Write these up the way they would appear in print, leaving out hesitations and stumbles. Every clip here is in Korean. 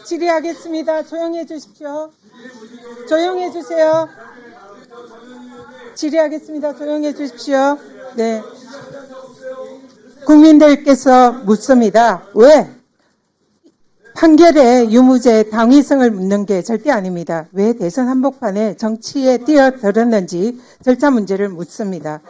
질의하겠습니다. 조용히 해주십시오. 조용히 해주세요. 질의하겠습니다. 조용히 해주십시오. 네. 국민들께서 묻습니다. 왜? 판결에 유무죄 당위성을 묻는 게 절대 아닙니다. 왜 대선 한복판에 정치에 뛰어들었는지 절차 문제를 묻습니다.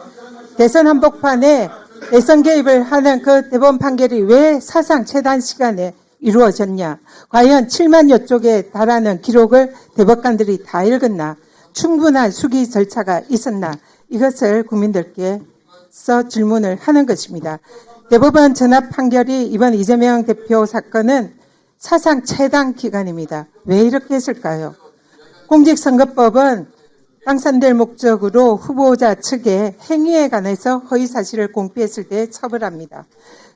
대선 한복판에 대선 개입을 하는 그 대법원 판결이 왜 사상 최단 시간에 이루어졌냐? 과연 7만여 쪽에 달하는 기록을 대법관들이 다 읽었나? 충분한 수기 절차가 있었나? 이것을 국민들께서 질문을 하는 것입니다. 대법원 전합 판결이 이번 이재명 대표 사건은 사상 최단 기간입니다. 왜 이렇게 했을까요? 공직선거법은 당선될 목적으로 후보자 측의 행위에 관해서 허위 사실을 공표했을 때 처벌합니다.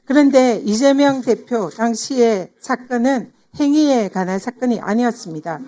그런데 이재명 대표 당시의 사건은 행위에 관한 사건이 아니었습니다.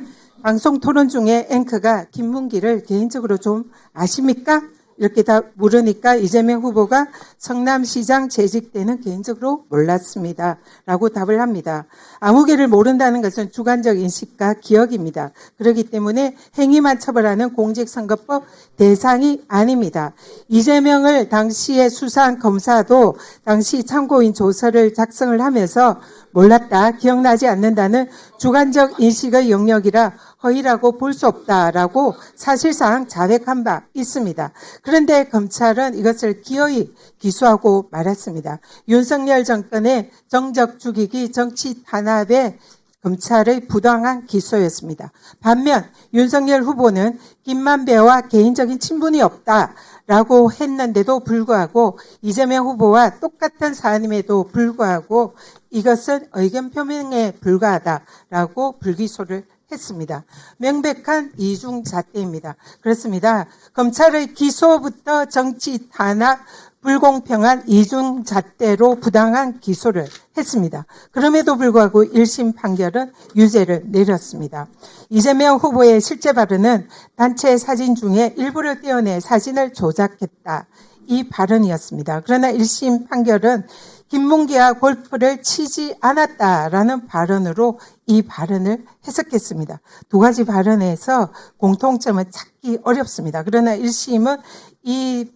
방송 토론 중에 앵커가 김문기를 개인적으로 좀 아십니까? 이렇게 다 물으니까 이재명 후보가 성남시장 재직 때는 개인적으로 몰랐습니다. 라고 답을 합니다. 아무개를 모른다는 것은 주관적 인식과 기억입니다. 그렇기 때문에 행위만 처벌하는 공직선거법 대상이 아닙니다. 이재명을 당시에 수사한 검사도 당시 참고인 조서를 작성을 하면서 몰랐다, 기억나지 않는다는 주관적 인식의 영역이라 허위라고 볼 수 없다라고 사실상 자백한 바 있습니다. 그런데 검찰은 이것을 기어이 기소하고 말았습니다. 윤석열 정권의 정적 죽이기 정치 탄압에 검찰의 부당한 기소였습니다. 반면 윤석열 후보는 김만배와 개인적인 친분이 없다라고 했는데도 불구하고 이재명 후보와 똑같은 사안임에도 불구하고 이것은 의견 표명에 불과하다라고 불기소를 했습니다. 명백한 이중잣대입니다. 그렇습니다. 검찰의 기소부터 정치 탄압, 불공평한 이중잣대로 부당한 기소를 했습니다. 그럼에도 불구하고 1심 판결은 유죄를 내렸습니다. 이재명 후보의 실제 발언은 단체 사진 중에 일부를 떼어내 사진을 조작했다. 이 발언이었습니다. 그러나 1심 판결은 김문기와 골프를 치지 않았다라는 발언으로 이 발언을 해석했습니다. 두 가지 발언에서 공통점은 찾기 어렵습니다. 그러나 1심은 이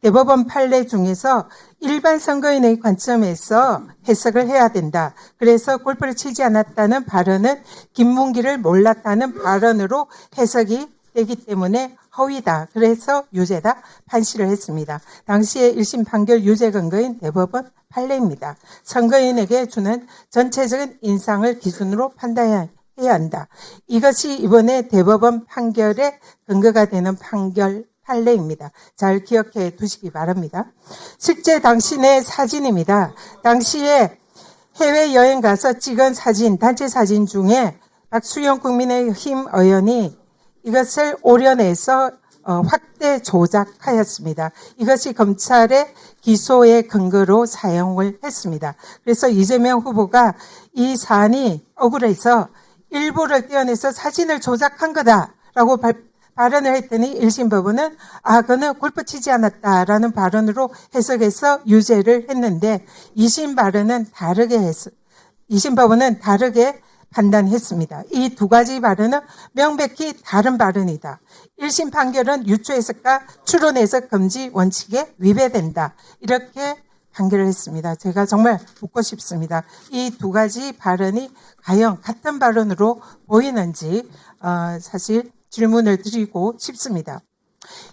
대법원 판례 중에서 일반 선거인의 관점에서 해석을 해야 된다. 그래서 골프를 치지 않았다는 발언은 김문기를 몰랐다는 발언으로 해석이 되기 때문에 허위다. 그래서 유죄다. 판시를 했습니다. 당시의 1심 판결 유죄 근거인 대법원 판례입니다. 선거인에게 주는 전체적인 인상을 기준으로 판단해야 한다. 이것이 이번에 대법원 판결의 근거가 되는 판례입니다. 잘 기억해 두시기 바랍니다. 실제 당신의 사진입니다. 당시에 해외여행 가서 찍은 사진, 단체 사진 중에 박수영 국민의힘 의원이 이것을 오려내서 확대 조작하였습니다. 이것이 검찰의 기소의 근거로 사용을 했습니다. 그래서 이재명 후보가 이 사안이 억울해서 일부를 떼어내서 사진을 조작한 거다라고 발언을 했더니 1심 법원은 그거는 골프 치지 않았다라는 발언으로 해석해서 유죄를 했는데 2심 법원은 다르게 판단했습니다. 이 두 가지 발언은 명백히 다른 발언이다. 1심 판결은 유추 해석과 추론 해석 금지 원칙에 위배된다. 이렇게 판결을 했습니다. 제가 정말 묻고 싶습니다. 이 두 가지 발언이 과연 같은 발언으로 보이는지 사실 질문을 드리고 싶습니다.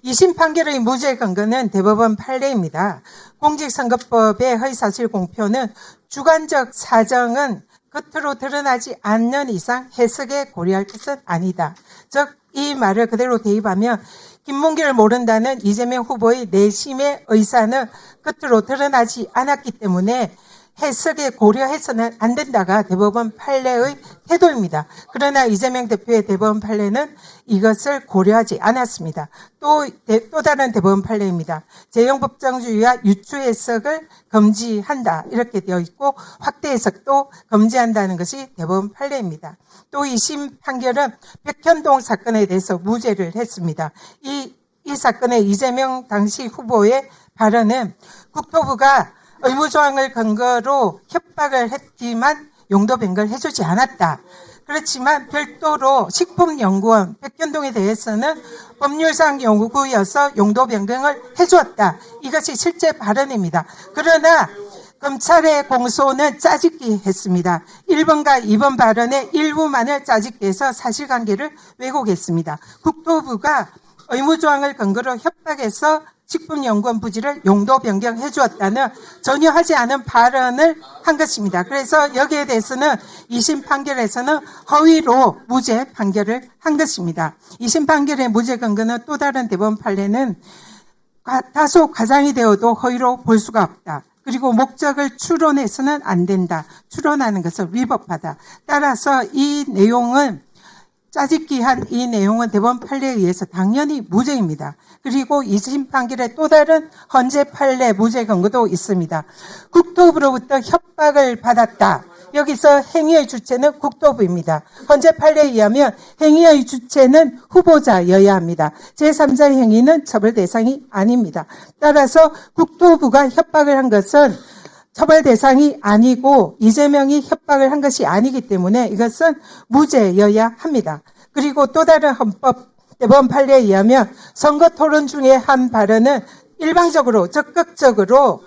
2심 판결의 무죄 근거는 대법원 판례입니다. 공직선거법의 허위사실 공표는 주관적 사정은 겉으로 드러나지 않는 이상 해석에 고려할 것은 아니다. 즉, 이 말을 그대로 대입하면 김문기를 모른다는 이재명 후보의 내심의 의사는 겉으로 드러나지 않았기 때문에 해석에 고려해서는 안 된다가 대법원 판례의 태도입니다. 그러나 이재명 대표의 대법원 판례는 이것을 고려하지 않았습니다. 또 다른 대법원 판례입니다. 재형법정주의와 유추 해석을 금지한다 이렇게 되어 있고 확대 해석도 금지한다는 것이 대법원 판례입니다. 또 2심 판결은 백현동 사건에 대해서 무죄를 했습니다. 이 사건의 이재명 당시 후보의 발언은 국토부가 의무조항을 근거로 협박을 했지만 용도 변경을 해주지 않았다. 그렇지만 별도로 식품연구원 백현동에 대해서는 법률상 요구여서 용도 변경을 해주었다. 이것이 실제 발언입니다. 그러나 검찰의 공소는 짜집기 했습니다. 1번과 2번 발언의 일부만을 짜집기 해서 사실관계를 왜곡했습니다. 국토부가 의무조항을 근거로 협박해서 식품연구원 부지를 용도 변경해 주었다는 전혀 하지 않은 발언을 한 것입니다. 그래서 여기에 대해서는 2심 판결에서는 허위로 무죄 판결을 한 것입니다. 2심 판결의 무죄 근거는 또 다른 대법원 판례는 다소 과장이 되어도 허위로 볼 수가 없다. 그리고 목적을 추론해서는 안 된다. 추론하는 것을 위법하다. 따라서 이 내용은 짜집기한 이 내용은 대법원 판례에 의해서 당연히 무죄입니다. 그리고 2심 판결의 또 다른 헌재 판례 무죄 근거도 있습니다. 국토부로부터 협박을 받았다. 여기서 행위의 주체는 국토부입니다. 헌재 판례에 의하면 행위의 주체는 후보자여야 합니다. 제3자의 행위는 처벌 대상이 아닙니다. 따라서 국토부가 협박을 한 것은 처벌 대상이 아니고 이재명이 협박을 한 것이 아니기 때문에 이것은 무죄여야 합니다. 그리고 또 다른 헌법 대법원 판례에 의하면 선거 토론 중에 한 발언은 일방적으로 적극적으로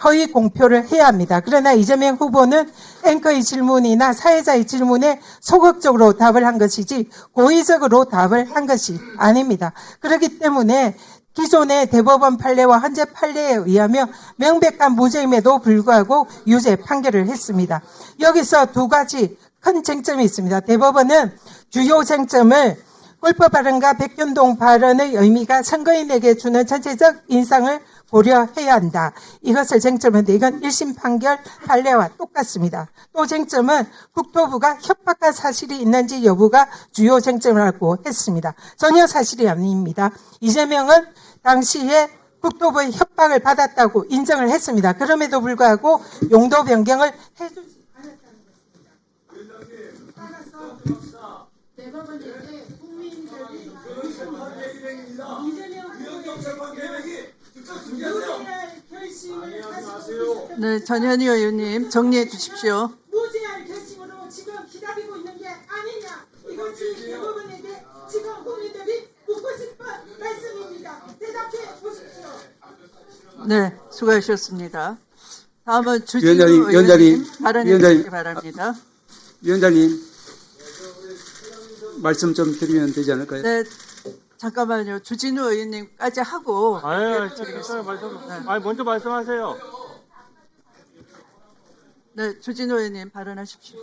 허위 공표를 해야 합니다. 그러나 이재명 후보는 앵커의 질문이나 사회자의 질문에 소극적으로 답을 한 것이지 고의적으로 답을 한 것이 아닙니다. 그렇기 때문에 기존의 대법원 판례와 헌재 판례에 의하면 명백한 무죄임에도 불구하고 유죄 판결을 했습니다. 여기서 두 가지 큰 쟁점이 있습니다. 대법원은 주요 쟁점을 골프 발언과 백현동 발언의 의미가 선거인에게 주는 전체적 인상을 고려해야 한다. 이것을 쟁점인데 이건 1심 판결 판례와 똑같습니다. 또 쟁점은 국토부가 협박한 사실이 있는지 여부가 주요 쟁점이라고 했습니다. 전혀 사실이 아닙니다. 이재명은 당시에 국토부의 협박을 받았다고 인정을 했습니다. 그럼에도 불구하고 용도 변경을 해주지 않았다는 것입니다. 따라서 대법원에게 국민들이 이재명 네, 전현희 의원님 정리해 주십시오. 무죄할 결심으로 지금 기다리고 있는 게 아니냐. 이것이 대법원에게 지금 국민들이 묻고 싶은 말씀입니다. 대답해 보십시오. 네, 수고하셨습니다. 다음은 주진우 의원님 발언해 주시기 바랍니다. 위원장님, 말씀 좀 드리면 되지 않을까요? 네, 잠깐만요. 주진우 의원님까지 하고 먼저 말씀하세요. 네, 주진우 의원님 발언하십시오.